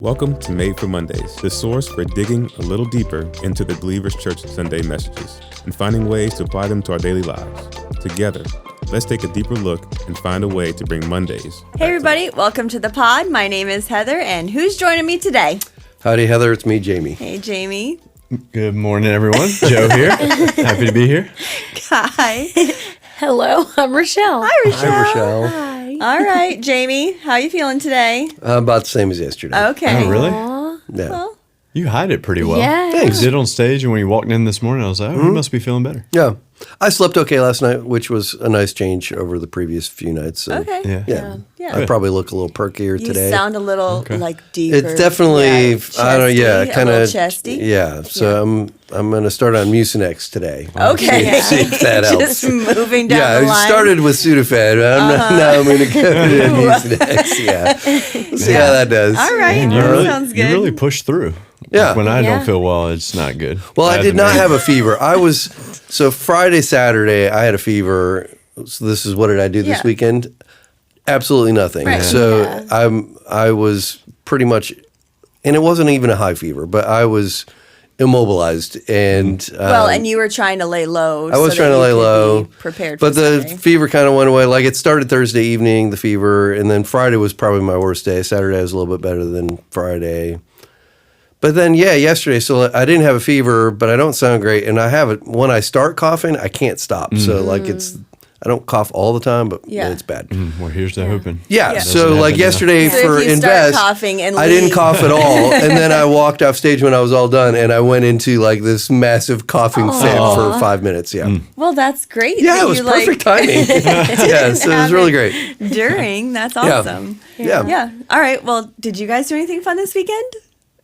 Welcome to Made for Mondays, the source for digging a little deeper into the Believers Church Sunday messages and finding ways to apply them to our daily lives. Together, let's take a deeper look and find a way to bring Mondays. Hey everybody, welcome to the pod. My name is Heather, and who's joining me today? Howdy, Heather. It's me, Jamie. Hey, Jamie. Good morning, everyone. Joe here. Happy to be here. Hi. Hello, I'm Rochelle. Hi, Rochelle. Hi, Rochelle. Hi. All right, Jamie, how you feeling today? About the same as yesterday. Okay. Oh, really? Yeah. Well, You hide it pretty well. Yeah. Thanks. You did on stage, and when you walked in this morning, I was like, oh, you must be feeling better. Yeah. I slept okay last night, which was a nice change over the previous few nights. So, okay. Yeah. Yeah. I probably look a little perkier You today. sound a little like deeper. It's definitely, I don't know, yeah, chesty, kind a little of chesty. Yeah. So I'm going to start on Mucinex today. Okay. See if that helps. Just moving down Yeah, the I line. started with Sudafed. Now I'm going to go to Mucinex. Yeah. See how that does. All right, And that sounds good. You really push through. Yeah. Like, when I Yeah. don't feel well, it's not good. Well, I As did a not man. have a fever. So Friday, Saturday, I had a fever. So this is what did I do this Yeah. weekend? Absolutely nothing. Right. So Yeah. I was pretty much, and it wasn't even a high fever, but I was immobilized and and you were trying to lay low. I was so trying that to you lay could low, be prepared but for the Sunday. fever kind of went away. Like it started Thursday evening, the fever, and then Friday was probably my worst day. Saturday was a little bit better than Friday. But then, yesterday, so I didn't have a fever, but I don't sound great. And I have it, when I start coughing, I can't stop. So, I don't cough all the time, but Yeah. it's bad. Well, here's to hoping. Yeah, Yeah. so Doesn't like happen yesterday So for if you start Invest, coughing and I didn't leave. cough at all. And then I walked off stage when I was all done, and I went into like this massive coughing fit for 5 minutes. Yeah. Well, that's great. Yeah, that it was you, perfect timing. Yeah, so it was really great. During, that's Yeah. awesome. Yeah. Yeah. All right. Well, did you guys do anything fun this weekend?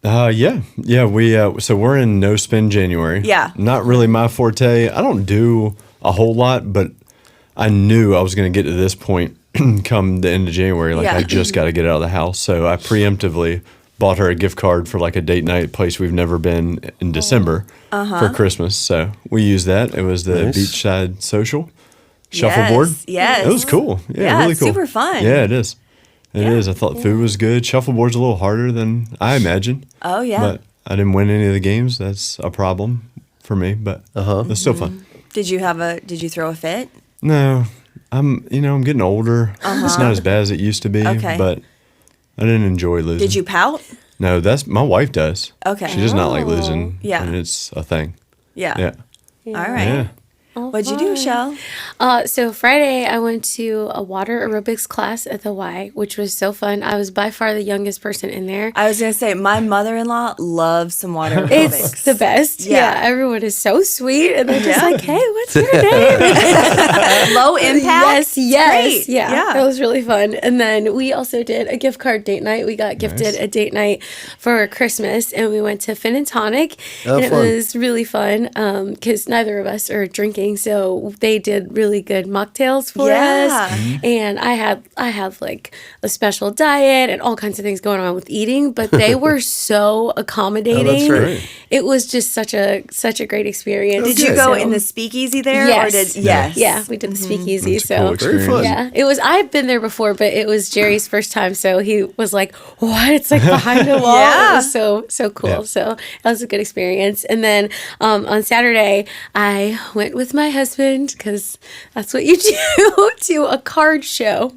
Yeah. We so we're in no spend January. Yeah. Not really my forte. I don't do a whole lot, but I knew I was going to get to this point come the end of January. Like Yeah. I just got to get out of the house, so I preemptively bought her a gift card for like a date night place we've never been in December for Christmas. So we used that. It was the Nice. Beachside Social Shuffleboard. Yes. It was cool. Yeah, really it's cool. super fun. Yeah, it is. It Yeah. is. I thought food was good. Shuffleboard's a little harder than I imagined. Oh, yeah. But I didn't win any of the games. That's a problem for me, but it's still fun. Did you throw a fit? No, I'm getting older. It's not as bad as it used to be, Okay. but I didn't enjoy losing. Did you pout? No, that's my wife does. Okay. She does not like losing. Yeah. And it's a thing. Yeah. Yeah. All right. Yeah. What'd you do, Michelle? So Friday, I went to a water aerobics class at the Y, which was so fun. I was by far the youngest person in there. I was going to say, my mother-in-law loves some water aerobics. It's the best. Yeah. Yeah. Everyone is so sweet. And they're just Yeah. like, hey, what's your name? Low impact? Yes. Great. Yeah. Yeah. That was really fun. And then we also did a gift card date night. We got gifted a date night for Christmas, and we went to Fin and Tonic. Oh, and it fun. was really fun because neither of us are drinking. So they did really good mocktails for Yeah. us. And I had like a special diet and all kinds of things going on with eating, but they were so accommodating. great. It was just such a great experience. Did you go in the speakeasy there? Yes. Or yes. Yeah, we did the speakeasy. It's a So cool experience. fun. yeah, it was. I've been there before, but it was Jerry's first time, so he was like, "What?" It's like behind a wall. Yeah. It was so cool. Yeah. So that was a good experience. And then on Saturday, I went with my husband because that's what you do to a card show.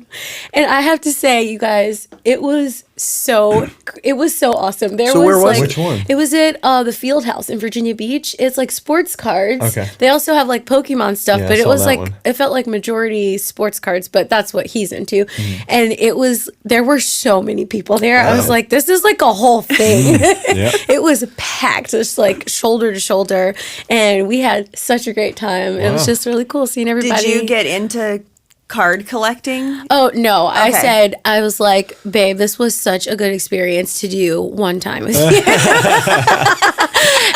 And I have to say, you guys, it was so awesome. There So was where was like it? Which one? it was at the Field House in Virginia Beach. It's like sports cards. Okay. They also have like Pokemon stuff, Yeah, I but it saw was that like one. it felt like majority sports cards, but that's what he's into. Mm-hmm. And there were so many people there. I was like, this is like a whole thing. Yeah. It was packed, just like shoulder to shoulder, and we had such a great time. It was Wow. just really cool seeing everybody. Did you get into card collecting? Oh no! Okay. I was like, babe, this was such a good experience to do one time with you.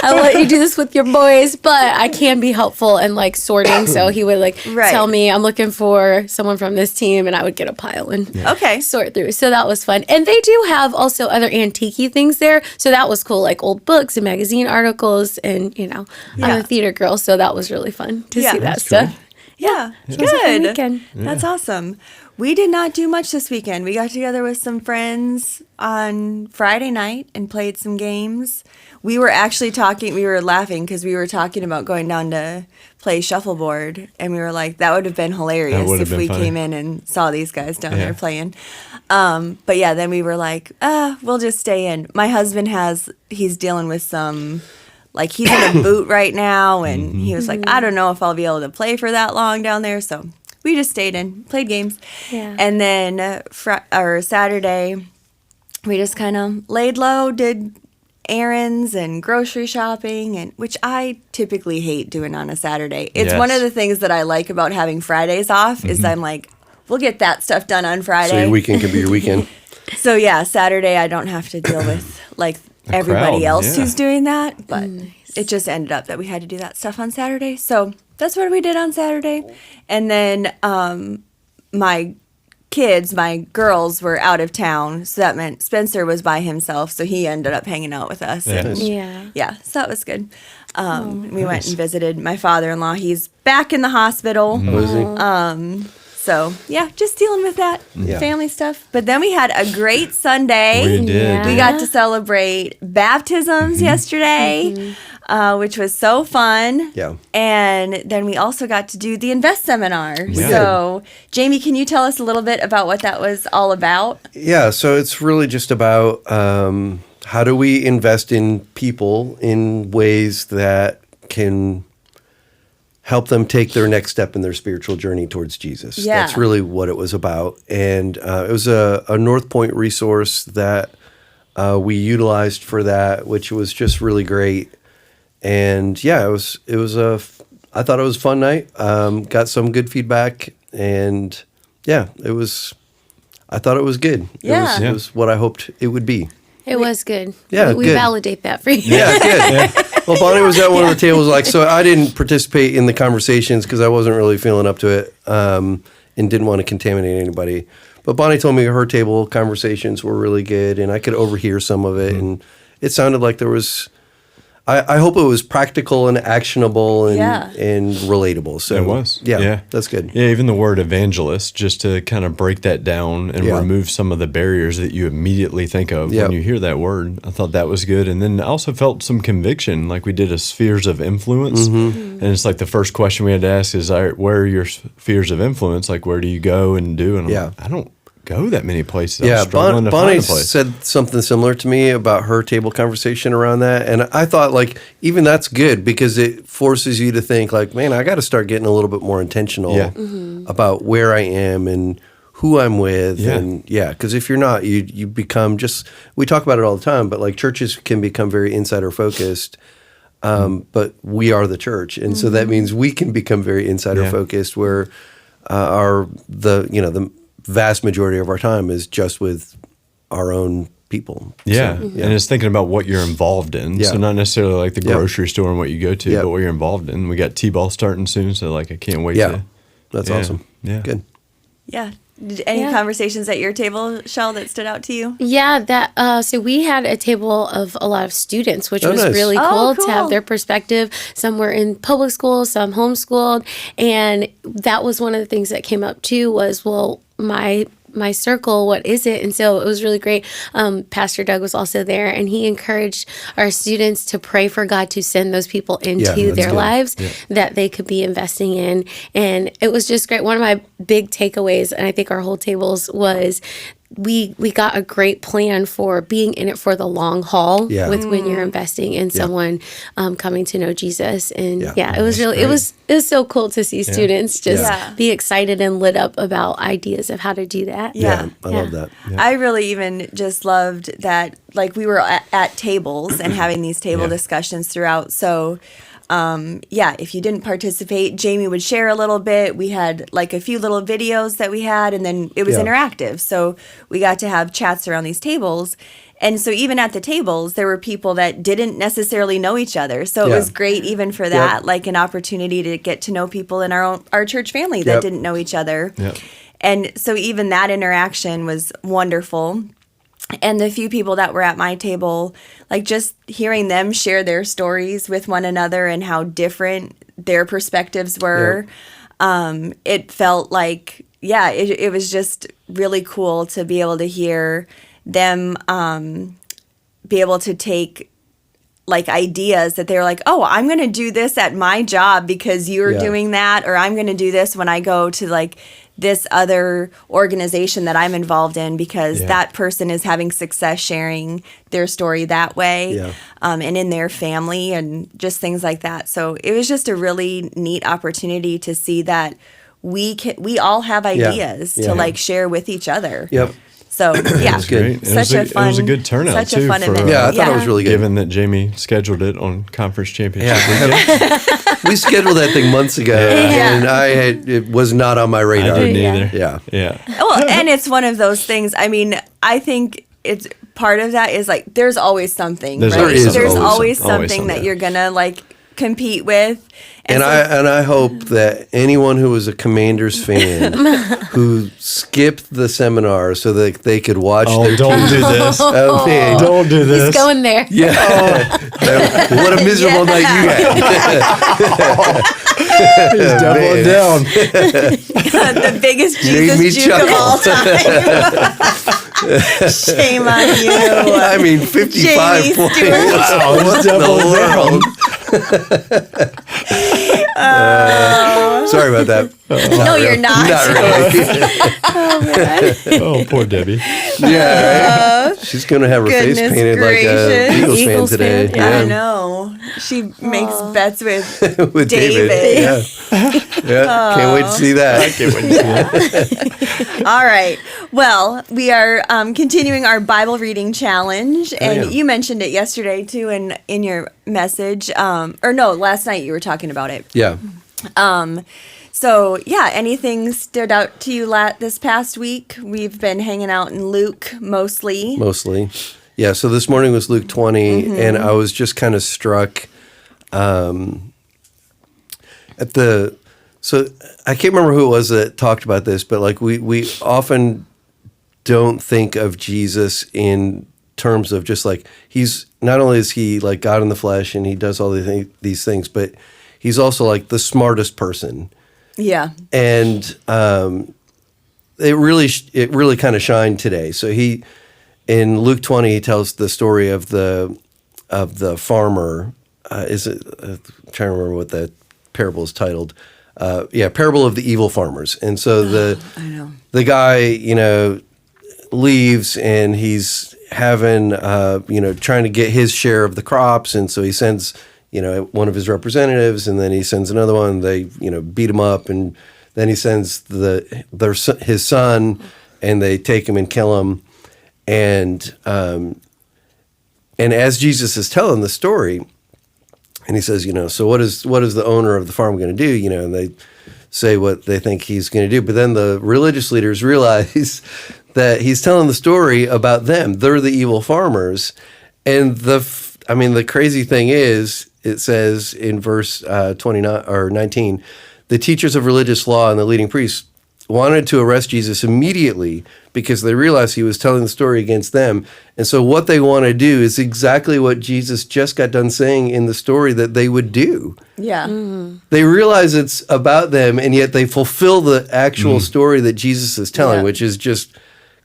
I'll let you do this with your boys, but I can be helpful and like sorting. So he would like Right. tell me, I'm looking for someone from this team, and I would get a pile and Okay. sort through. So that was fun. And they do have also other antique things there. So that was cool, like old books and magazine articles, and I'm Yeah. a theater girl, so that was really fun to Yeah. see that That's stuff. Yeah. It was a fun Good. weekend. That's awesome. We did not do much this weekend. We got together with some friends on Friday night and played some games. We were laughing because we were talking about going down to play shuffleboard, and we were like, that would have been hilarious would have if been we funny. came in and saw these guys down there playing. But yeah, then we were like, we'll just stay in. My husband he's dealing with some, like, he's in a boot right now, and he was like, I don't know if I'll be able to play for that long down there, so we just stayed in, played games. Yeah. And then Saturday, we just kind of laid low, did errands and grocery shopping, and which I typically hate doing on a Saturday. It's one Yes. of the things that I like about having Fridays off is I'm like, we'll get that stuff done on So Friday. your weekend can be your weekend. So yeah, Saturday I don't have to deal with like everybody crowd, else yeah. who's doing that, but it just ended up that we had to do that stuff on Saturday. So that's what we did on Saturday. And then my girls were out of town, so that meant Spencer was by himself, so he ended up hanging out with us. Yeah. And Yeah. yeah, so that was good. We went and visited my father-in-law. He's back in the hospital. Was he? So yeah, just dealing with that Yeah. family stuff. But then we had a great Sunday. We did. Yeah. We got to celebrate baptisms yesterday, which was so fun. Yeah. And then we also got to do the Invest seminar. did. So, Jamie, can you tell us a little bit about what that was all about? Yeah, so it's really just about how do we invest in people in ways that can help them take their next step in their spiritual journey towards Jesus. Yeah. That's really what it was about. And it was a North Point resource that we utilized for that, which was just really great. And yeah, I thought it was a fun night. Got some good feedback, and yeah, I thought it was good. Yeah. It was what I hoped it would be. It was good. Yeah, we good. validate that for you. Yeah, good. Well, Bonnie was at one of the tables, like, so I didn't participate in the conversations because I wasn't really feeling up to it, and didn't want to contaminate anybody. But Bonnie told me her table conversations were really good, and I could overhear some of it, and it sounded like there was. I hope it was practical and actionable and Yeah. and relatable. So It was. yeah, that's good. Yeah, even the word evangelist, just to kind of break that down and Yeah. remove some of the barriers that you immediately think of Yep. when you hear that word. I thought that was good. And then I also felt some conviction, like we did a spheres of influence. And it's like the first question we had to ask is, all right, where are your spheres of influence? Like, where do you go and do? And I'm Yeah. like, I don't go that many places. Yeah, I'm struggling to Bonnie find a place. said something similar to me about her table conversation around that, and I thought like even that's good because it forces you to think like, man, I got to start getting a little bit more intentional Yeah. about where I am and who I'm with, Yeah. and because if you're not, you become just. We talk about it all the time, but like churches can become very insider focused. But we are the church, and so that means we can become very insider Yeah. focused, where the vast majority of our time is just with our own people. Yeah. So, And it's thinking about what you're involved in. Yeah. So not necessarily like the Yep. grocery store and what you go to, Yep. but what you're involved in. We got T-ball starting soon, so like I can't wait Yeah. to. That's Yeah. awesome. Yeah. Good. Yeah. Any Yeah. conversations at your table, Shell, that stood out to you? Yeah, that so we had a table of a lot of students, which Oh, was nice. really Oh, cool, cool. to have their perspective. Some were in public school, some homeschooled, and that was one of the things that came up too. Was my circle, what is it? And so it was really great. Pastor Doug was also there, and he encouraged our students to pray for God to send those people into that's their good. lives that they could be investing in. And it was just great. One of my big takeaways, and I think our whole tables, was we got a great plan for being in it for the long haul Yeah. with when you're investing in someone coming to know Jesus. And Yeah. it was really it was so cool to see students just Yeah. be excited and lit up about ideas of how to do that. Yeah. I love that. I really even just loved that, like, we were at tables and having these table discussions throughout. So, if you didn't participate, Jamie would share a little bit. We had like a few little videos that we had, and then it was Yeah. interactive. So we got to have chats around these tables. And so even at the tables, there were people that didn't necessarily know each other. So it Yeah. was great even for that, like an opportunity to get to know people in our church family that Yep. didn't know each other. Yep. And so even that interaction was wonderful. And the few people that were at my table, like just hearing them share their stories with one another and how different their perspectives were, it felt like yeah, it was just really cool to be able to hear them be able to take like ideas that they were like, oh, I'm going to do this at my job because you're doing that, or I'm going to do this when I go to like this other organization that I'm involved in because that person is having success sharing their story that way, and in their family and just things like that. So it was just a really neat opportunity to see that we all have ideas to like share with each other. Yep. So yeah, was good. It was a good turnout such too. a fun event. Yeah, I thought it was really good. Given that Jamie scheduled it on conference championship weekend. We scheduled that thing months ago, and it was not on my radar. I didn't either. Yeah. Well, and it's one of those things. I mean, I think it's part of that is like there's always something. There's right? always There's something. always Always something that something. you're gonna like compete with. And I hope that anyone who was a Commanders fan who skipped the seminar so that they could watch their don't team. do this. Oh, man. Don't do this. He's going there. Yeah. What a miserable night you had. He's doubling down. the biggest Made me Jesus juke of all time. Shame on you. I mean, 55 Jamie points. Stewart. Wow, what the world? Sorry about that. No, you're not. Not really. Oh, poor Debbie. Yeah, right? She's going to have her face Goodness painted like a gracious. Eagles fan Eagles today. fan, I know. She makes bets with With David. David. Yeah. Can't wait to see that. All right. Well, we are continuing our Bible reading challenge, and yeah. you mentioned it yesterday too in your message. Or no, last night you were talking about it. Yeah. So yeah, anything stood out to you this past week? We've been hanging out in Luke mostly. Yeah, so this morning was Luke 20, and I was just kind of struck so I can't remember who it was that talked about this, but like we often don't think of Jesus in terms of just like he's not only is he like God in the flesh and he does all these things, but he's also like the smartest person. Yeah. And it really kind of shined today. So in Luke 20 he tells the story of the farmer. I'm trying to remember what that parable is titled. Parable of the evil farmers. And so the guy leaves and he's having trying to get his share of the crops, and so he sends one of his representatives, and then he sends another one. They beat him up, and then he sends his son, and they take him and kill him. And as Jesus is telling the story, and he says, so what is the owner of the farm going to do? And they say what they think he's going to do. But then the religious leaders realize that he's telling the story about them. They're the evil farmers. And the crazy thing is, it says in verse 29 or 19, the teachers of religious law and the leading priests wanted to arrest Jesus immediately because they realized he was telling the story against them. And so what they want to do is exactly what Jesus just got done saying in the story that they would do. Yeah. They realize it's about them, and yet they fulfill the actual story that Jesus is telling, which is just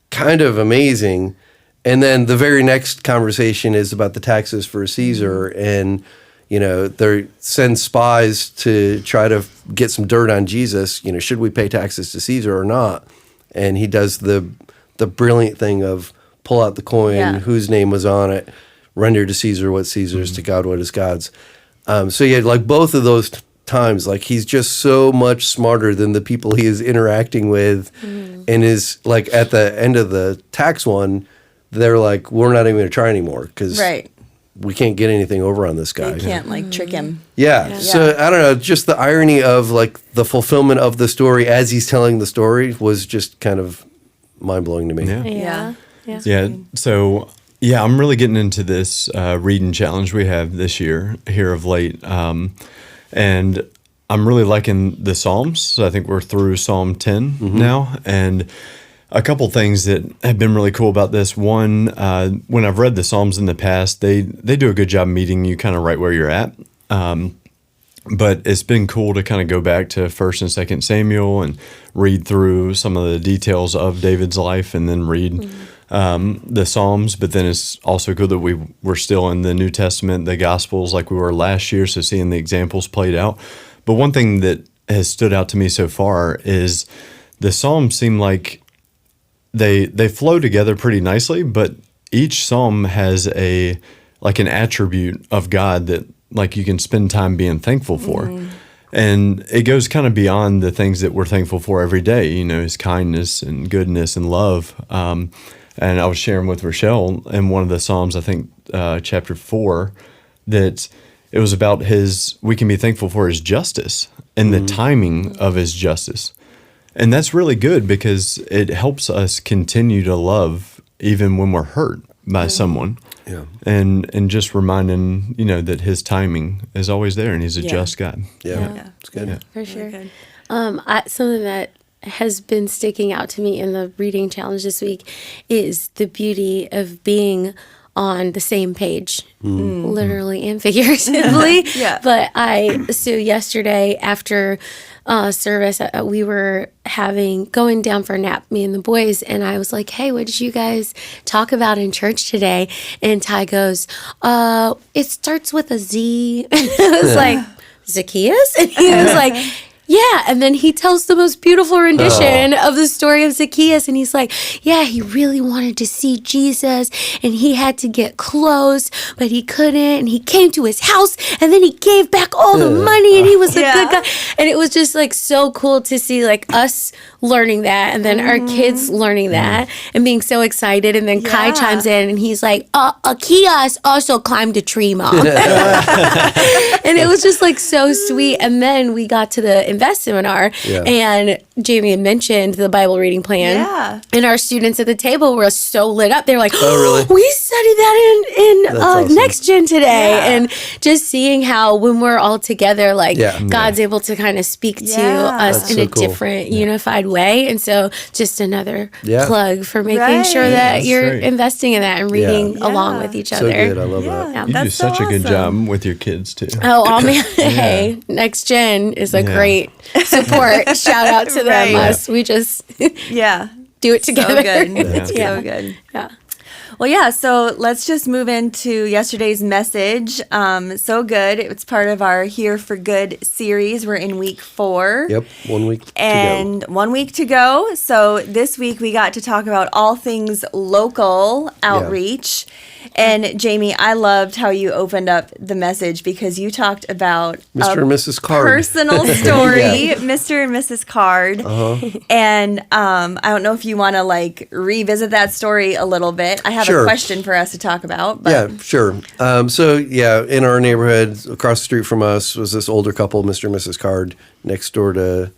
kind of amazing. And then the very next conversation is about the taxes for Caesar, and they send spies to try to get some dirt on Jesus. Should we pay taxes to Caesar or not? And he does the brilliant thing of pull out the coin, whose name was on it, render to Caesar what Caesar's, to God what is God's. So like both of those times, like he's just so much smarter than the people he is interacting with, and is like at the end of the tax one, they're like, we're not even going to try anymore because we can't get anything over on this guy. You can't trick him. Yeah. So I don't know, just the irony of like the fulfillment of the story as he's telling the story was just kind of mind blowing to me. Yeah. So I'm really getting into this reading challenge we have this year here of late, and I'm really liking the Psalms. So I think we're through Psalm 10 now, and a couple things that have been really cool about this. One, when I've read the Psalms in the past, they do a good job meeting you kind of right where you're at. But it's been cool to kind of go back to 1st and 2nd Samuel and read through some of the details of David's life and then read the Psalms. But then it's also cool that we're still in the New Testament, the Gospels, like we were last year, so seeing the examples played out. But one thing that has stood out to me so far is the Psalms seem like they flow together pretty nicely, but each Psalm has an attribute of God that like you can spend time being thankful for. And it goes kind of beyond the things that we're thankful for every day, his kindness and goodness and love. And I was sharing with Rochelle in one of the Psalms, I think chapter 4, that it was about we can be thankful for his justice and the timing of his justice. And that's really good because it helps us continue to love even when we're hurt by someone. Yeah. And just reminding, that his timing is always there and he's a just God. Yeah. It's good. Yeah. For sure. Good. Something that has been sticking out to me in the reading challenge this week is the beauty of being on the same page, literally and figuratively. Yeah. But so yesterday after service, we were going down for a nap, me and the boys, and I was like, hey, what did you guys talk about in church today? And Ty goes, it starts with a Z. And I was like, Zacchaeus? And he was like, yeah. And then he tells the most beautiful rendition of the story of Zacchaeus. And he's like, yeah, he really wanted to see Jesus and he had to get close, but he couldn't. And he came to his house and then he gave back all the money and he was a good guy. And it was just like so cool to see like us learning that and then our kids learning that and being so excited. And then Kai chimes in and he's like, Zacchaeus also climbed a tree, Mom. And it was just like so sweet. And then we got to the Invest seminar and Jamie had mentioned the Bible reading plan. Yeah. And our students at the table were so lit up. They were like, Oh, really? we studied that in awesome. Next Gen today. And just seeing how when we're all together, like God's able to kind of speak to us That's in so a cool. different, unified way. And so just another Yeah. plug for making Right. sure that That's you're great. investing in that and reading along with each So other. good. I love that. Yeah. You do That's so such a good awesome. job with your kids too. Oh man! Hey, Next Gen is a great support. Shout out to them. Right. Us, we just Yeah. do it together. So good. That's So good. Yeah. Well, yeah, so let's just move into yesterday's message. So good. It's part of our Here for Good series. We're in week 4. Yep. 1 week to go. And 1 week to go. So this week we got to talk about all things local outreach. And Jamie, I loved how you opened up the message because you talked about Mr. and Mrs. Card. personal story, Mr. and Mrs. Card. And I don't know if you want to like revisit that story a little bit. I have Sure. a question for us to talk about. But Yeah, sure. In our neighborhood across the street from us was this older couple, Mr. and Mrs. Card. Next door to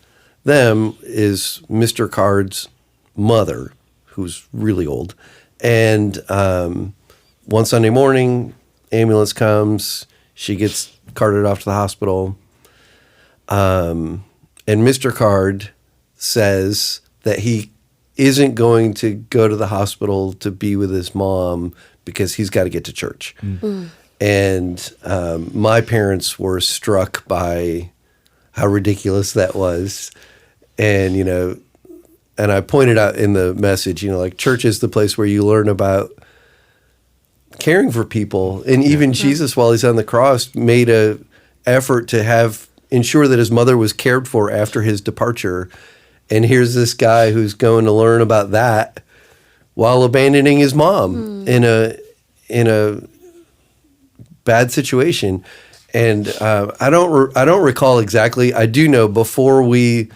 them is Mr. Card's mother, who's really old. And one Sunday morning, ambulance comes. She gets carted off to the hospital. And Mr. Card says that he isn't going to go to the hospital to be with his mom because he's got to get to church. And my parents were struck by how ridiculous that was. And, and I pointed out in the message, like church is the place where you learn about caring for people. And even Jesus, while he's on the cross, made a effort to ensure that his mother was cared for after his departure. And here's this guy who's going to learn about that while abandoning his mom in a bad situation. And I don't recall exactly. I do know before we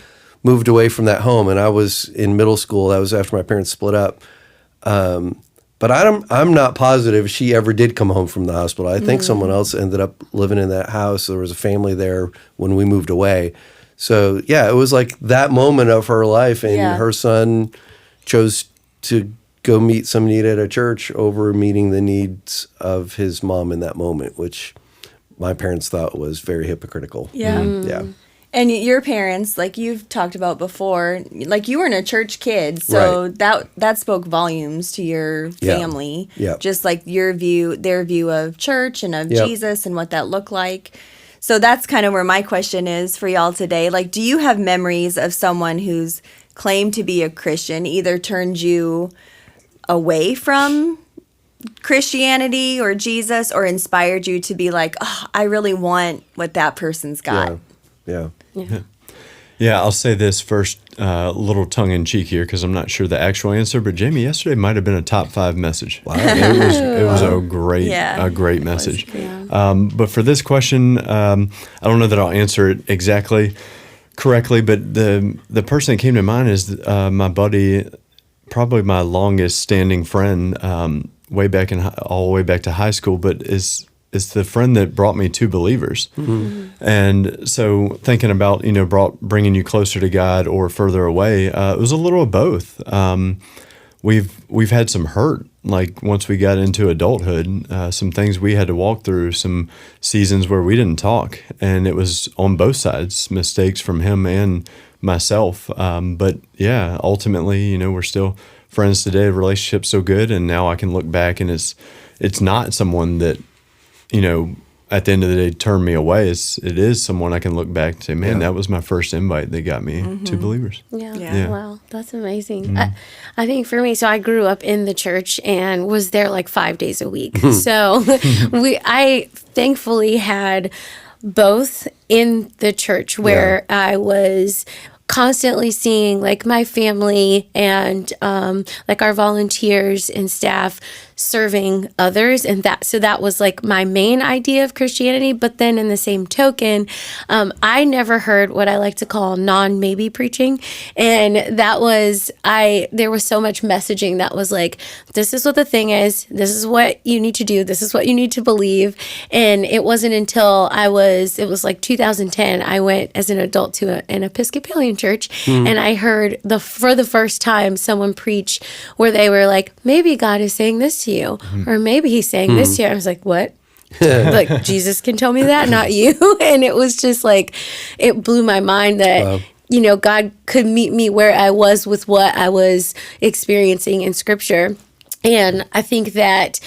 moved away from that home, and I was in middle school. That was after my parents split up. But I'm not positive she ever did come home from the hospital. I think someone else ended up living in that house. There was a family there when we moved away. So, yeah, it was like that moment of her life, and her son chose to go meet some need at a church over meeting the needs of his mom in that moment, which my parents thought was very hypocritical. Yeah. Yeah. And your parents, like you've talked about before, like you weren't a church kid, so that spoke volumes to your family. Yeah. Just like their view of church and of Jesus and what that looked like. So that's kind of where my question is for y'all today. Like, do you have memories of someone who's claimed to be a Christian, either turned you away from Christianity or Jesus, or inspired you to be like, oh, I really want what that person's got? Yeah. Yeah, I'll say this first, a little tongue in cheek here, because I'm not sure the actual answer. But Jamie, yesterday might have been a top 5 message. Wow, it was a great message. But for this question, I don't know that I'll answer it exactly correctly. But the person that came to mind is my buddy, probably my longest standing friend, way back all the way back to high school. But is the friend that brought me to Believers. And so thinking about, bringing you closer to God or further away, it was a little of both. We've had some hurt, like once we got into adulthood, some things we had to walk through, some seasons where we didn't talk, and it was on both sides, mistakes from him and myself. But yeah, ultimately, we're still friends today, relationship's so good, and now I can look back and it's not someone that, at the end of the day, turned me away. It is someone I can look back and say, man, that was my first invite that got me to Believers. Yeah. Wow. That's amazing. I think for me, so I grew up in the church and was there like 5 days a week. So I thankfully had both in the church where I was constantly seeing like my family and like our volunteers and staff serving others, and that was like my main idea of Christianity. But then in the same token, I never heard what I like to call non-maybe preaching, and that was there was so much messaging that was like, this is what the thing is, this is what you need to do, this is what you need to believe. And it wasn't until it was like 2010, I went as an adult to an Episcopalian church, and I heard for the first time someone preach where they were like, maybe God is saying this to you, or maybe he's saying this to you. I was like, what? Like, Jesus can tell me that, not you. And it was just like, it blew my mind that God could meet me where I was with what I was experiencing in Scripture. And I think that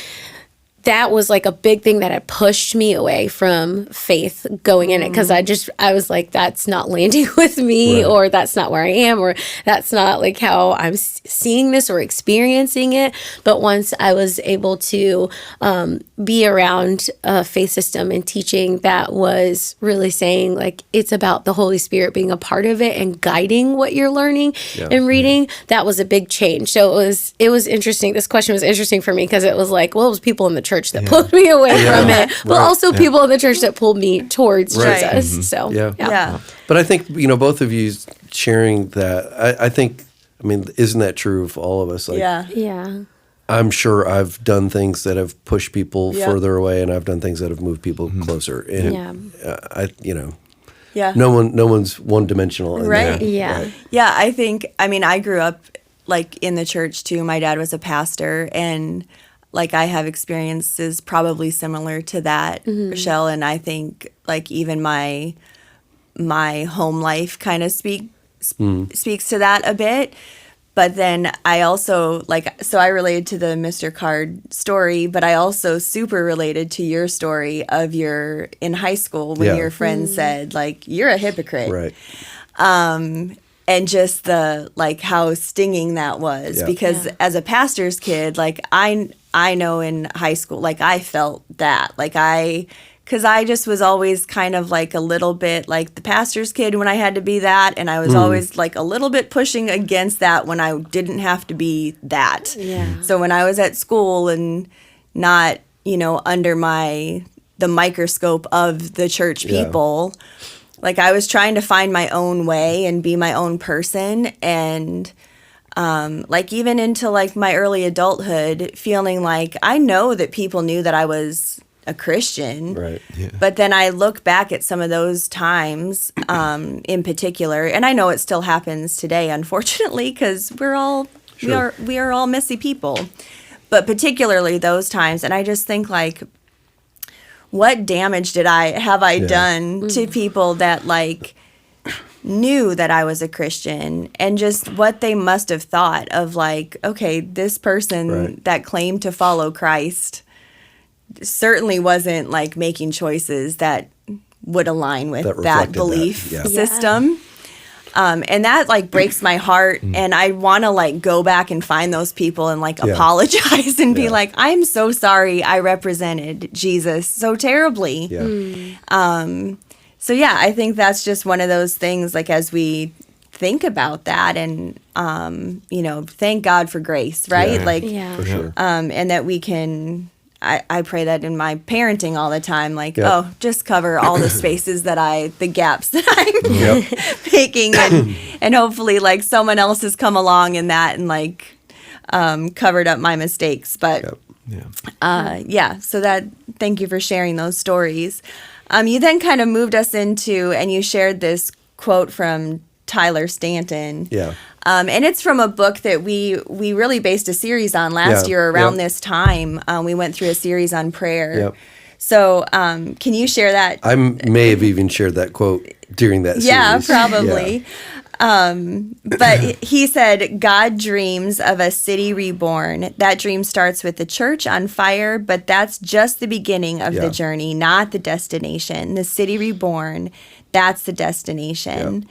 was like a big thing that had pushed me away from faith going in it, because I was like, that's not landing with me, or that's not where I am, or that's not like how I'm seeing this or experiencing it. But once I was able to be around a faith system and teaching that was really saying like, it's about the Holy Spirit being a part of it and guiding what you're learning and reading, that was a big change. So it was interesting. This question was interesting for me because it was like, well, it was people in the church that pulled me away from it, but also people in the church that pulled me towards Jesus. So But I think both of you sharing that. I think, isn't that true of all of us? Like, I'm sure I've done things that have pushed people further away, and I've done things that have moved people closer. And no one's one dimensional. Right. Yeah. Yeah. I think. I grew up like in the church too. My dad was a pastor, and like I have experiences probably similar to that, Rochelle, and I think like even my home life kind of speaks to that a bit. But then I also so I related to the Mr. Card story, but I also super related to your story of in high school when your friend said like, you're a hypocrite. Right. And just the like how stinging that was, because as a pastor's kid, like I know in high school, like I felt that, like because I just was always kind of like a little bit like the pastor's kid when I had to be that, and I was always like a little bit pushing against that when I didn't have to be that. Yeah. So when I was at school and not, under the microscope of the church people, like I was trying to find my own way and be my own person, and like even into like my early adulthood, feeling like I know that people knew that I was a Christian, right? Yeah. But then I look back at some of those times, in particular, and I know it still happens today, unfortunately, because we are all messy people, but particularly those times, and I just think like, what damage have I done to people that like knew that I was a Christian, and just what they must have thought of like, okay, this person that claimed to follow Christ certainly wasn't like making choices that would align with That that reflected belief that, system. And that like breaks my heart, and I want to like go back and find those people and like apologize and be Yeah. like, I'm so sorry I represented Jesus so terribly. Yeah. So yeah, I think that's just one of those things, like as we think about that, and you know, thank God for grace, right? Yeah. Like Yeah. For sure. and that we can, I pray that in my parenting all the time, like, Yep. oh, just cover all the spaces the gaps that I'm Yep. making, and hopefully like someone else has come along in that and like covered up my mistakes. But Yep. yeah, so thank you for sharing those stories. You then kind of moved us into, and you shared this quote from Tyler Stanton. Yeah. And it's from a book that we really based a series on last Yeah, year around yep. this time. We went through a series on prayer. Yep. So can you share that? I may have even shared that quote during that Yeah, series. probably. But he said, God dreams of a city reborn. That dream starts with the church on fire, but that's just the beginning of Yeah. the journey, not the destination. The city reborn, that's the destination. Yeah.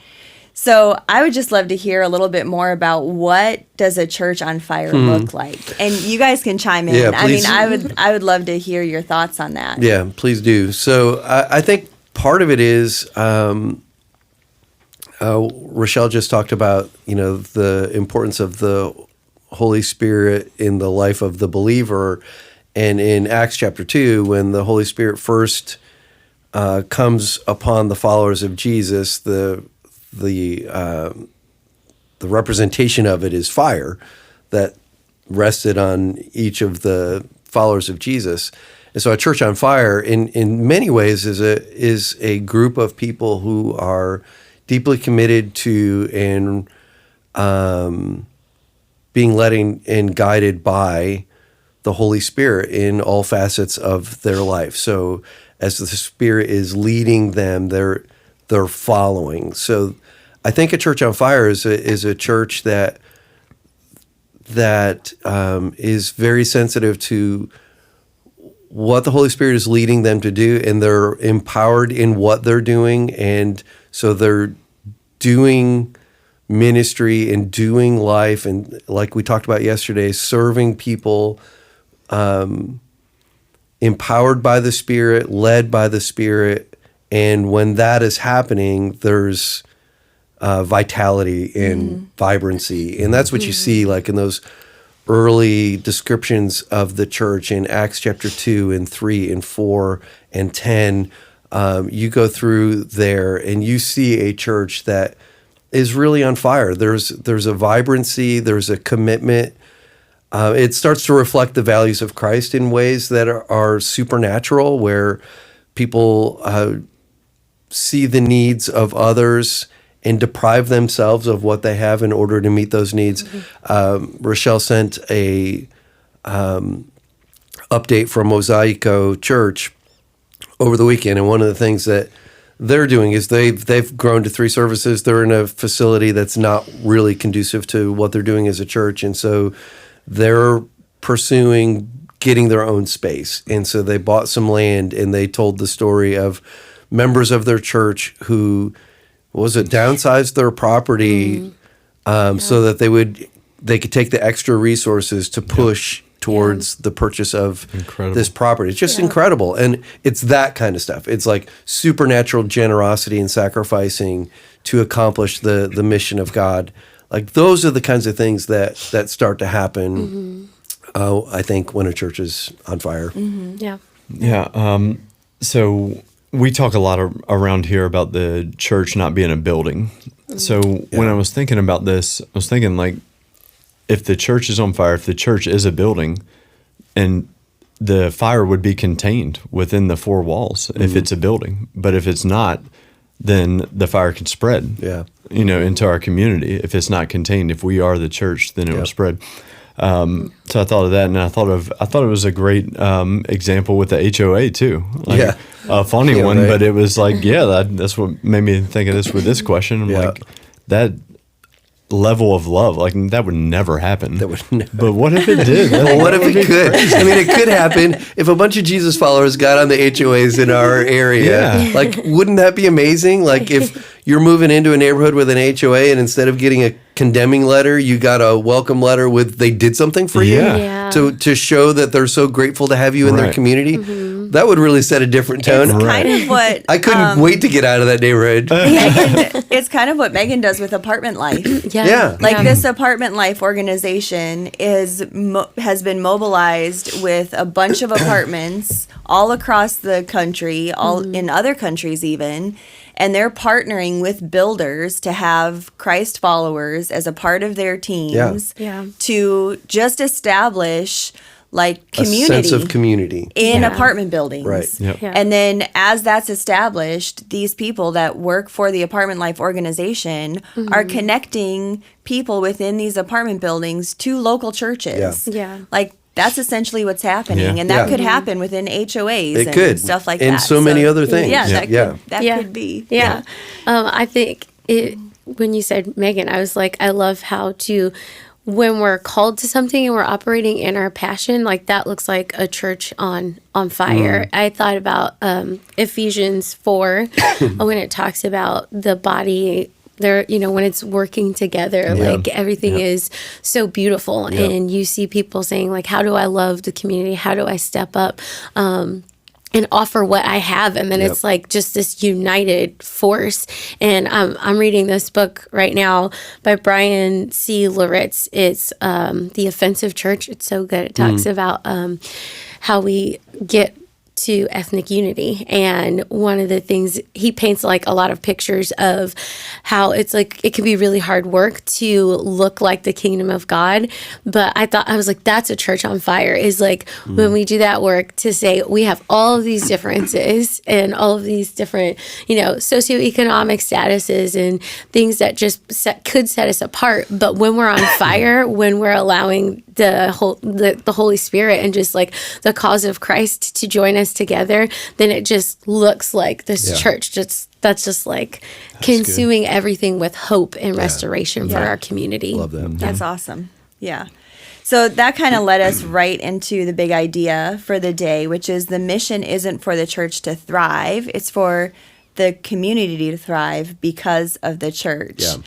So I would just love to hear a little bit more about what does a church on fire look like? And you guys can chime in. Yeah, I mean, please. I would love to hear your thoughts on that. Yeah, please do. So I think part of it is Rochelle just talked about, you know, the importance of the Holy Spirit in the life of the believer. And in Acts chapter 2, when the Holy Spirit first comes upon the followers of Jesus, the representation of it is fire that rested on each of the followers of Jesus. And so a church on fire in many ways is a group of people who are deeply committed to and being led and guided by the Holy Spirit in all facets of their life. So as the Spirit is leading them, they're following. So I think a church on fire is a church that is very sensitive to what the Holy Spirit is leading them to do, and they're empowered in what they're doing, and so they're doing ministry and doing life, and like we talked about yesterday, serving people, empowered by the Spirit, led by the Spirit, and when that is happening, there's vitality and vibrancy. And that's what you see like in those early descriptions of the church in Acts chapter 2 and 3 and 4 and 10. You go through there and you see a church that is really on fire. There's a vibrancy, there's a commitment. It starts to reflect the values of Christ in ways that are supernatural, where people see the needs of others and deprive themselves of what they have in order to meet those needs. Rochelle sent a update from Mosaico Church over the weekend, and one of the things that they're doing is they've grown to 3 services. They're in a facility that's not really conducive to what they're doing as a church, and so they're pursuing getting their own space. And so they bought some land, and they told the story of members of their church who downsized their property so that they could take the extra resources to push towards the purchase of this property. It's just incredible. And it's that kind of stuff. It's like supernatural generosity and sacrificing to accomplish the mission of God. Like those are the kinds of things that start to happen, I think, when a church is on fire. Yeah. Yeah. So we talk a lot around here about the church not being a building. So when I was thinking about this, I was thinking like, if the church is on fire, if the church is a building, and the fire would be contained within the 4 walls if it's a building. But if it's not, then the fire can spread, into our community. If it's not contained, if we are the church, then it will spread. So I thought of that, and I thought it was a great example with the HOA too. Like, a funny one, right? but it was like, that's what made me think of this with this question. I'm like, that level of love. Like that would never happen. That would never. But what if it did? Well, what if it could? I mean, it could happen if a bunch of Jesus followers got on the HOAs in our area. Yeah. Like, wouldn't that be amazing? Like, if you're moving into a neighborhood with an HOA and instead of getting a condemning letter, you got a welcome letter with they did something for you Yeah. to show that they're so grateful to have you in their Right. community. That would really set a different tone. It's kind of what I couldn't wait to get out of that neighborhood. it's kind of what Megan does with Apartment Life. Yeah. Like this Apartment Life organization has been mobilized with a bunch of apartments all across the country, all in other countries even, and they're partnering with builders to have Christ followers as a part of their teams Yeah. to just establish like community A sense of community. in Yeah. apartment buildings. Right. Yep. Yeah. And then as that's established, these people that work for the Apartment Life organization are connecting people within these apartment buildings to local churches. Yeah. Like that's essentially what's happening. Yeah. And that Yeah. could happen within HOAs It and could. stuff like And that. so many other things. Yeah, Yeah. that Yeah. could be. Yeah. I think when you said Megan, I was like, I love how when we're called to something and we're operating in our passion, like that looks like a church on fire. I thought about Ephesians 4 when it talks about the body there, when it's working together, like everything is so beautiful. And you see people saying like, how do I love the community? How do I step up? And offer what I have, and then it's like just this united force. And I'm reading this book right now by Brian C. Loritz. It's The Offensive Church. It's so good. It talks about how we get to ethnic unity, and one of the things he paints like a lot of pictures of how it's like it can be really hard work to look like the kingdom of God. But I was like, that's a church on fire, is like when we do that work to say we have all of these differences and all of these different socioeconomic statuses and things that just could set us apart. But when we're on fire, when we're allowing the Holy Spirit and just like the cause of Christ to join us together, then it just looks like this church that's just like consuming everything with hope and restoration for our community. Love that. That's awesome. Yeah. So that kind of led us right into the big idea for the day, which is the mission isn't for the church to thrive, it's for the community to thrive because of the church. Yeah.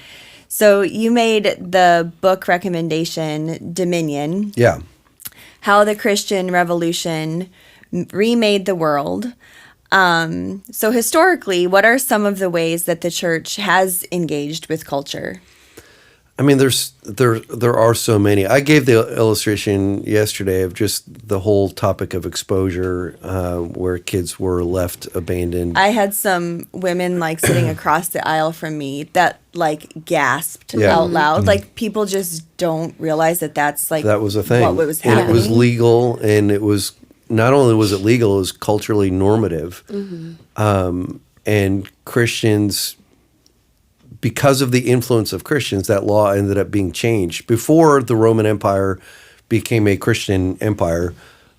So you made the book recommendation, Dominion, Yeah. How the Christian Revolution Remade the World. So historically, what are some of the ways that the church has engaged with culture? I mean, there are so many. I gave the illustration yesterday of just the whole topic of exposure, where kids were left abandoned. I had some women like sitting across the aisle from me that like gasped out loud. Like people just don't realize that that's like That was a thing. What was and happening. it was legal, and it was not only was it legal, it was culturally normative. And Christians, because of the influence of Christians, that law ended up being changed. Before the Roman Empire became a Christian empire,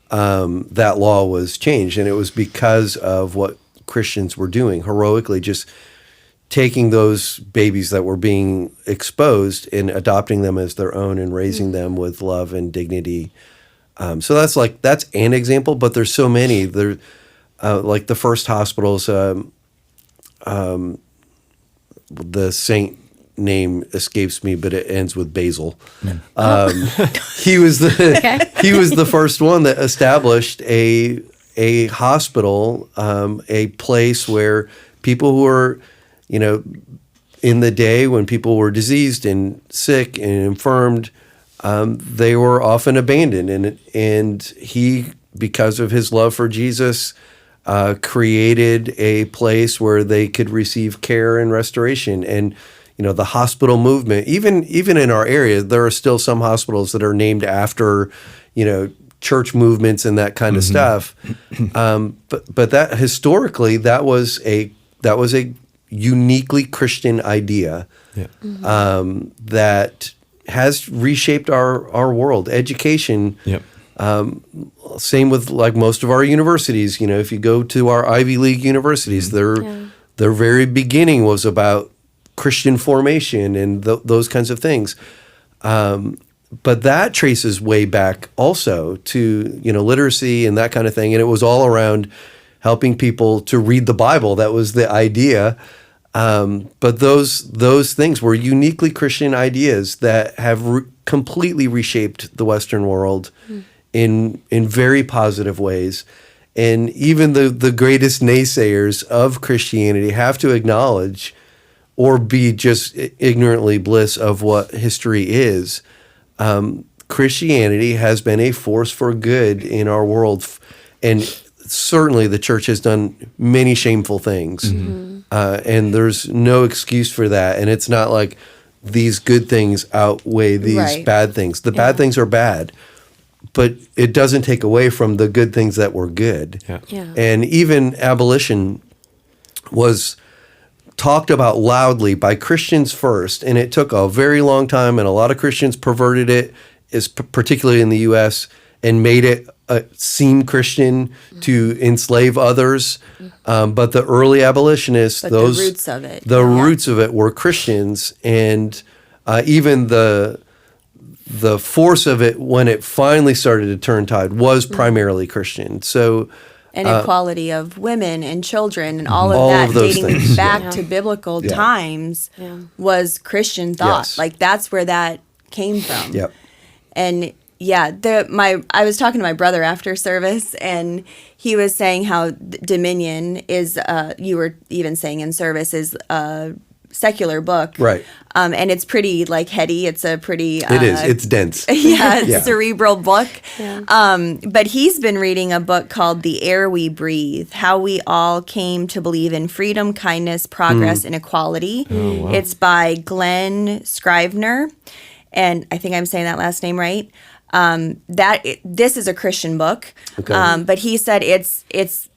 that law was changed, and it was because of what Christians were doing heroically, just taking those babies that were being exposed and adopting them as their own and raising them with love and dignity. So that's an example, but there's so many. There, like the first hospitals. The saint name escapes me, but it ends with Basil. He was the first one that established a hospital, a place where people who were, in the day when people were diseased and sick and infirmed, they were often abandoned, and he, because of his love for Jesus, created a place where they could receive care and restoration. And the hospital movement, even in our area, there are still some hospitals that are named after church movements and that kind of stuff. But that historically, that was a uniquely Christian idea that has reshaped our world. Education. Yep. Same with like most of our universities. If you go to our Ivy League universities, their very beginning was about Christian formation and those kinds of things. But that traces way back also to, literacy and that kind of thing. And it was all around helping people to read the Bible. That was the idea. But those things were uniquely Christian ideas that have completely reshaped the Western world in very positive ways. And even the greatest naysayers of Christianity have to acknowledge or be just ignorantly bliss of what history is. Christianity has been a force for good in our world. And certainly the church has done many shameful things. And there's no excuse for that. And it's not like these good things outweigh these bad things. The bad things are bad, but it doesn't take away from the good things that were good. And even abolition was talked about loudly by Christians first, and it took a very long time, and a lot of Christians perverted it, particularly in the U.S., and made it seem Christian to enslave others. But the early abolitionists, the roots of it were Christians, and even the force of it when it finally started to turn tide was primarily Christian. So. And equality of women and children and all of that dating things. back to biblical times was Christian thought. Yes. Like that's where that came from. Yep. And I was talking to my brother after service, and he was saying how Dominion is, you were even saying in service, is a secular book. Right. And it's pretty heady. It's a pretty... it is. It's dense. Cerebral book. But he's been reading a book called The Air We Breathe, How We All Came to Believe in Freedom, Kindness, Progress, and Equality. Oh, wow. It's by Glenn Scrivener. And I think I'm saying that last name right. This is a Christian book. Okay. But he said it's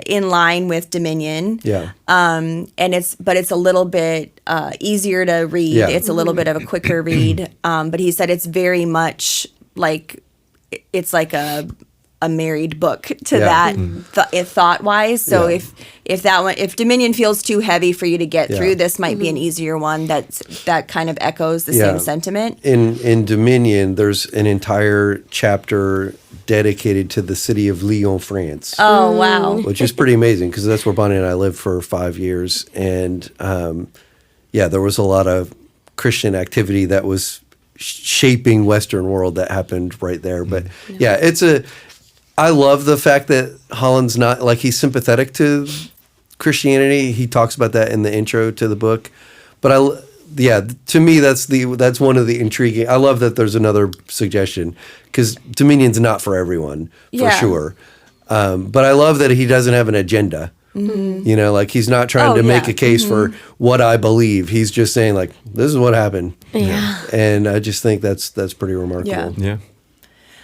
in line with Dominion. Yeah. And it's a little bit easier to read. Yeah. It's a little bit of a quicker read. But he said it's very much like it's like a married book to that thought wise. So if Dominion feels too heavy for you to get through, this might be an easier one that kind of echoes the same sentiment. In Dominion, there's an entire chapter dedicated to the city of Lyon, France. Oh, wow. Which is pretty amazing because that's where Bonnie and I lived for 5 years. And there was a lot of Christian activity that was shaping Western world that happened right there. But I love the fact that Holland's not he's sympathetic to Christianity. He talks about that in the intro to the book. But to me, that's one of the intriguing. I love that there's another suggestion because Dominion's not for everyone, for sure. But I love that he doesn't have an agenda. Mm-hmm. He's not trying to make a case for what I believe. He's just saying this is what happened. Yeah. And I just think that's pretty remarkable. Yeah.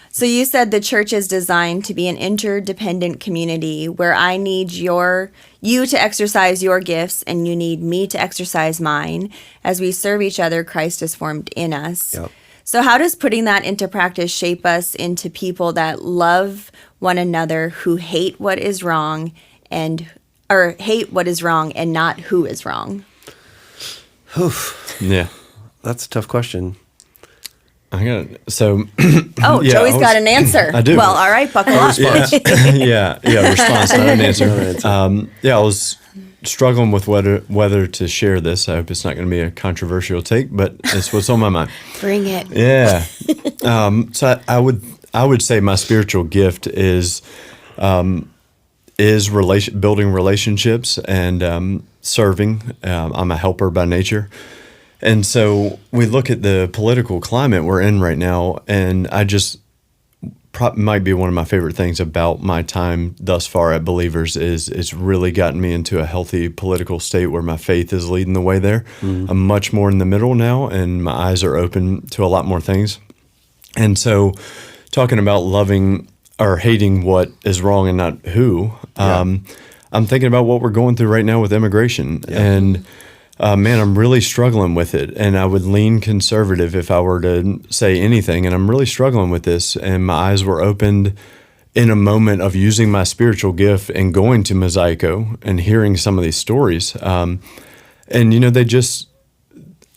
So you said the church is designed to be an interdependent community where I need you to exercise your gifts and you need me to exercise mine. As we serve each other, Christ is formed in us. Yep. So how does putting that into practice shape us into people that love one another, who hate what is wrong and not who is wrong? Yeah. That's a tough question. Joey's got an answer. I do. Well, all right, buckle up. Response, not an answer. I was struggling with whether to share this. I hope it's not going to be a controversial take, but it's what's on my mind. Bring it. Yeah. So I would say my spiritual gift is building relationships and serving. I'm a helper by nature. And so we look at the political climate we're in right now, and I just might be one of my favorite things about my time thus far at Believers is it's really gotten me into a healthy political state where my faith is leading the way there. Mm. I'm much more in the middle now, and my eyes are open to a lot more things. And so talking about loving or hating what is wrong and not who, I'm thinking about what we're going through right now with immigration. Yeah. And I'm really struggling with it, and I would lean conservative if I were to say anything, and I'm really struggling with this, and my eyes were opened in a moment of using my spiritual gift and going to Mosaico and hearing some of these stories. And they just,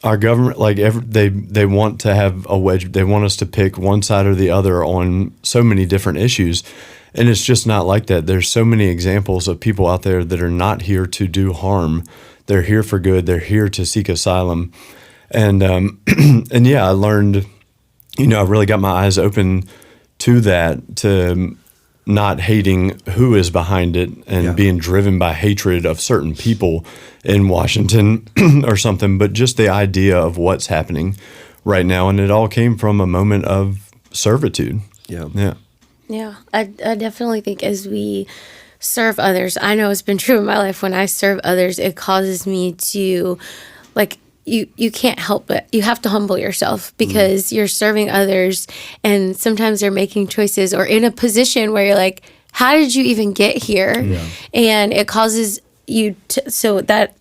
our government, they want to have a wedge. They want us to pick one side or the other on so many different issues. And it's just not like that. There's so many examples of people out there that are not here to do harm. They're here for good. They're here to seek asylum. And and yeah, I learned, I really got my eyes open to that, to not hating who is behind it and being driven by hatred of certain people in Washington or something, but just the idea of what's happening right now. And it all came from a moment of servitude. Yeah. Yeah, I definitely think as we serve others, I know it's been true in my life, when I serve others, it causes me to, you can't help but you have to humble yourself, because you're serving others, and sometimes they're making choices or in a position where you're like, how did you even get here? And it causes you to, so that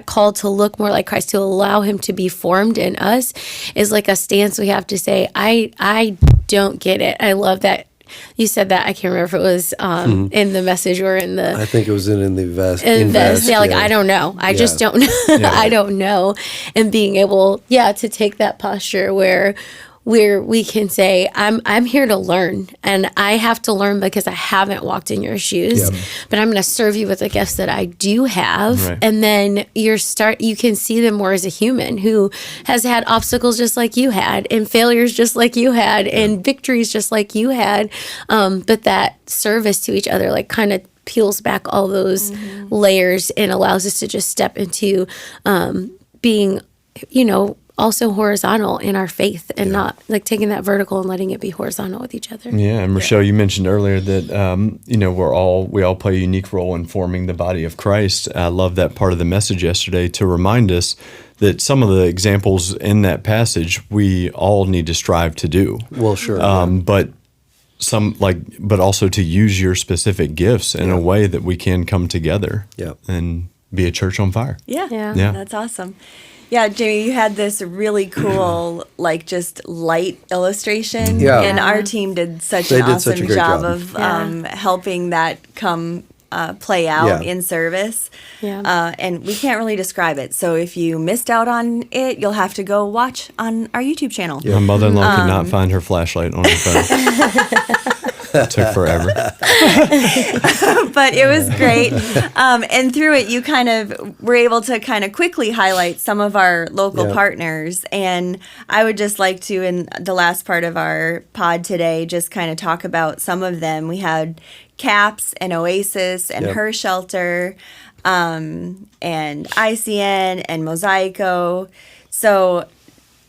call to look more like Christ, to allow him to be formed in us, is like a stance we have to say, I don't get it. I love that you said that. I can't remember if it was in the message or in the... I think it was in the invest. Yeah, I don't know. I just don't know. I don't know. And being able, to take that posture where we can say, I'm here to learn, and I have to learn because I haven't walked in your shoes, but I'm going to serve you with the gifts that I do have. Right. And then you can see them more as a human who has had obstacles just like you had, and failures just like you had, and victories just like you had. But that service to each other, kind of peels back all those layers and allows us to just step into being, also horizontal in our faith, and not taking that vertical and letting it be horizontal with each other. Yeah, and Rochelle, you mentioned earlier that we all play a unique role in forming the body of Christ. I love that part of the message yesterday, to remind us that some of the examples in that passage we all need to strive to do. Well, sure. But also to use your specific gifts in a way that we can come together and be a church on fire. Yeah, Yeah. that's awesome. Yeah, Jamie, you had this really cool, just light illustration. Yeah. And our team did such They an did such awesome a great job job. of helping that come play out in service. Yeah. And we can't really describe it. So if you missed out on it, you'll have to go watch on our YouTube channel. My mother-in-law could not find her flashlight on her phone. It took forever. But it was great. And through it, you kind of were able to kind of quickly highlight some of our local partners. And I would just like to, in the last part of our pod today, just kind of talk about some of them. We had CAPS and Oasis and Her Shelter, and ICN and Mosaico. So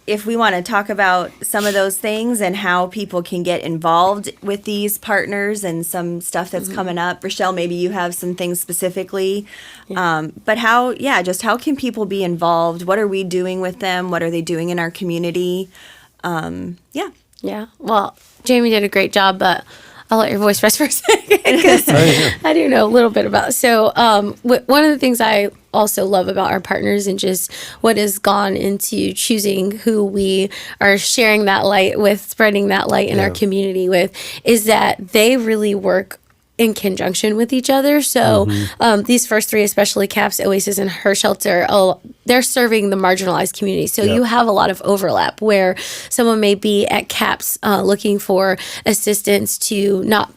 if we want to talk about some of those things and how people can get involved with these partners and some stuff that's coming up, Rochelle, maybe you have some things specifically. But how can people be involved? What are we doing with them? What are they doing in our community? Yeah. Well, Jamie did a great job, but I'll let your voice rest for a second, because I do know a little bit about it. So one of the things I also love about our partners, and just what has gone into choosing who we are sharing that light with, spreading that light in our community with, is that they really work in conjunction with each other. So these first three, especially CAPS, Oasis, and Her Shelter, they're serving the marginalized community. So you have a lot of overlap where someone may be at CAPS looking for assistance to not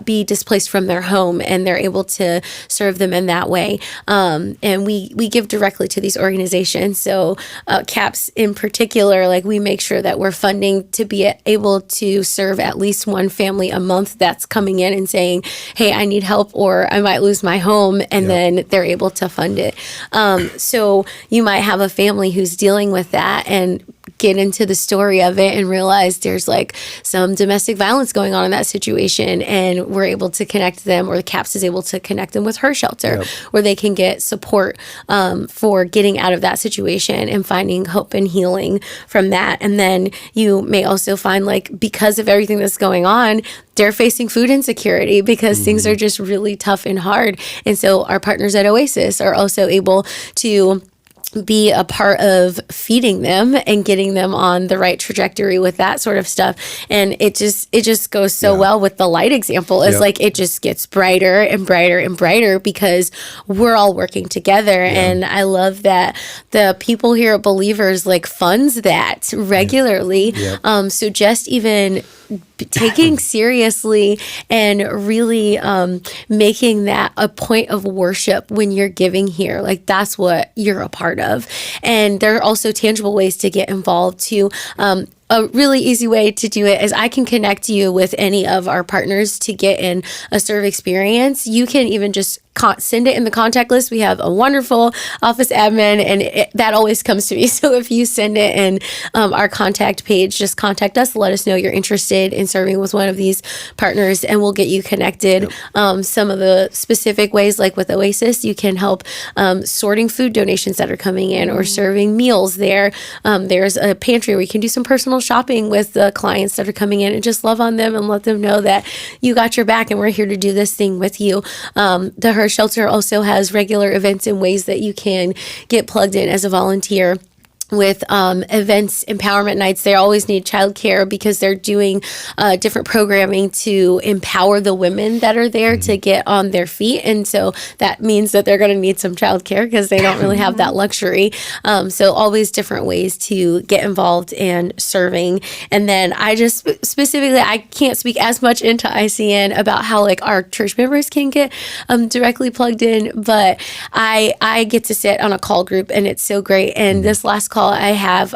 be displaced from their home, and they're able to serve them in that way. And we give directly to these organizations. So CAPS in particular, we make sure that we're funding to be able to serve at least one family a month that's coming in and saying, hey, I need help, or I might lose my home, and then they're able to fund it. So you might have a family who's dealing with that and get into the story of it and realize there's some domestic violence going on in that situation, and we're able to connect them, or the CAPS is able to connect them with Her Shelter, where they can get support for getting out of that situation and finding hope and healing from that. And then you may also find because of everything that's going on, they're facing food insecurity because things are just really tough and hard. And so our partners at Oasis are also able to be a part of feeding them and getting them on the right trajectory with that sort of stuff. And it just goes so well with the light example. It's like it just gets brighter and brighter and brighter because we're all working together. And I love that the people here at Believers like funds that regularly. So just even taking seriously and really making that a point of worship when you're giving here, like that's what you're a part of. And there are also tangible ways to get involved too. A really easy way to do it is I can connect you with any of our partners to get in a serve experience. You can even just send it in the contact list. We have a wonderful office admin, and that always comes to me. So if you send it in our contact page, just contact us. Let us know you're interested in serving with one of these partners, and we'll get you connected. Some of the specific ways, like with Oasis, you can help sorting food donations that are coming in or serving meals there. There's a pantry where you can do some personal shopping with the clients that are coming in and just love on them and let them know that you got your back and we're here to do this thing with you. The Her Shelter also has regular events and ways that you can get plugged in as a volunteer with events, empowerment nights. They always need childcare because they're doing different programming to empower the women that are there to get on their feet. And so that means that they're going to need some childcare because they don't really have that luxury. So always different ways to get involved and serving. And then I just specifically, I can't speak as much into ICN about how like our church members can get directly plugged in, but I get to sit on a call group and it's so great. And this last call, I have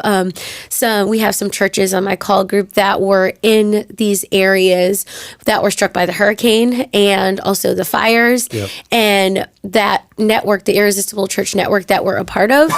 we have some churches on my call group that were in these areas that were struck by the hurricane and also the fires. And that network, the Irresistible Church Network that we're a part of,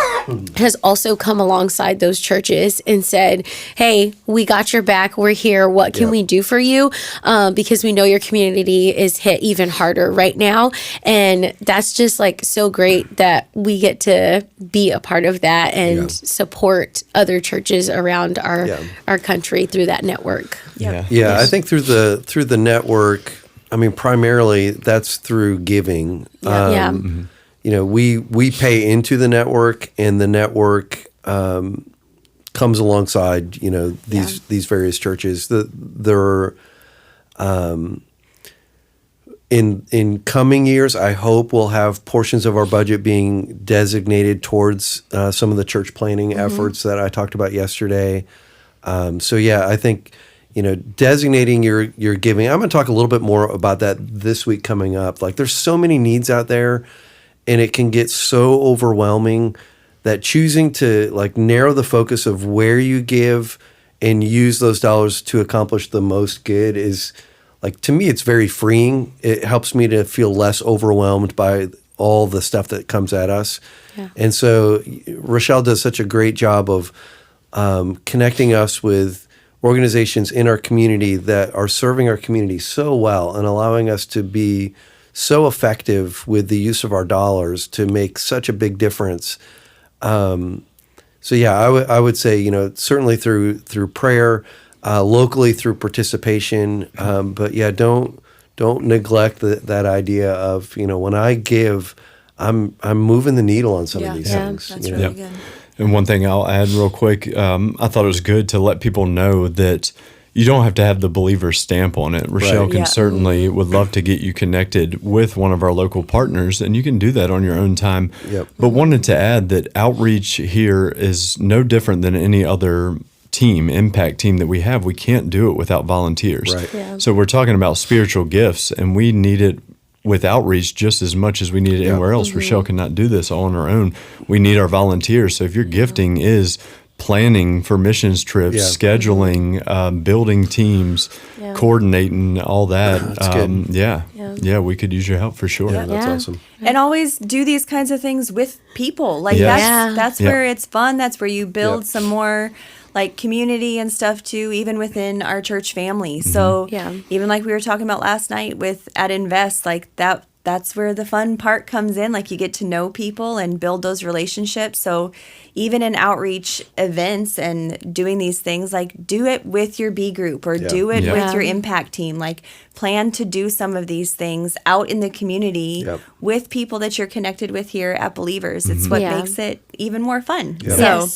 has also come alongside those churches and said, hey, we got your back. We're here. What can we do for you? Because we know your community is hit even harder right now. And that's just like so great that we get to be a part of that and support other churches around our country through that network. I think through the network, I mean, primarily that's through giving. You know, we pay into the network, and the network comes alongside, you know, these various churches. There are in coming years, I hope we'll have portions of our budget being designated towards some of the church planning efforts that I talked about yesterday. So yeah, I think, you know, designating your giving. I'm going to talk a little bit more about that this week coming up. Like, there's so many needs out there, and it can get so overwhelming that choosing to like narrow the focus of where you give and use those dollars to accomplish the most good is, like, to me, it's very freeing. It helps me to feel less overwhelmed by all the stuff that comes at us. And so Rochelle does such a great job of connecting us with organizations in our community that are serving our community so well and allowing us to be so effective with the use of our dollars to make such a big difference. So yeah, I would say, you know, certainly through prayer, locally through participation, but yeah, don't neglect that idea of, you know, when I give, I'm moving the needle on some of these things. That's really good. And one thing I'll add real quick, I thought it was good to let people know that you don't have to have the believer stamp on it. Rochelle can certainly would love to get you connected with one of our local partners, and you can do that on your own time. But wanted to add that outreach here is no different than any other impact team that we have. We can't do it without volunteers. So we're talking about spiritual gifts, and we need it with outreach just as much as we need it anywhere else. Rochelle cannot do this all on her own. We need our volunteers. So if your gifting is planning for missions trips, scheduling, building teams, coordinating, all that, we could use your help for sure. That's awesome. And always do these kinds of things with people. Like that's where it's fun. That's where you build some more like community and stuff too, even within our church family. So even like we were talking about last night at Invest, like that's where the fun part comes in. Like, you get to know people and build those relationships. So even in outreach events and doing these things, like, do it with your B group or do it with your impact team. Like, plan to do some of these things out in the community with people that you're connected with here at Believers. It's what makes it even more fun. So,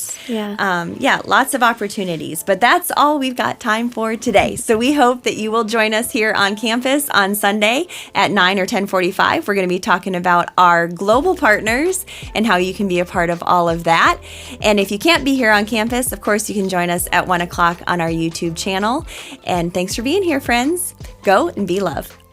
lots of opportunities. But that's all we've got time for today. So we hope that you will join us here on campus on Sunday at 9 or 10:45. We're going to be talking about our global partners and how you can be a part of all of that. And if you can't be here on campus, of course, you can join us at 1 o'clock on our YouTube channel. And thanks for being here, friends. Go and be love.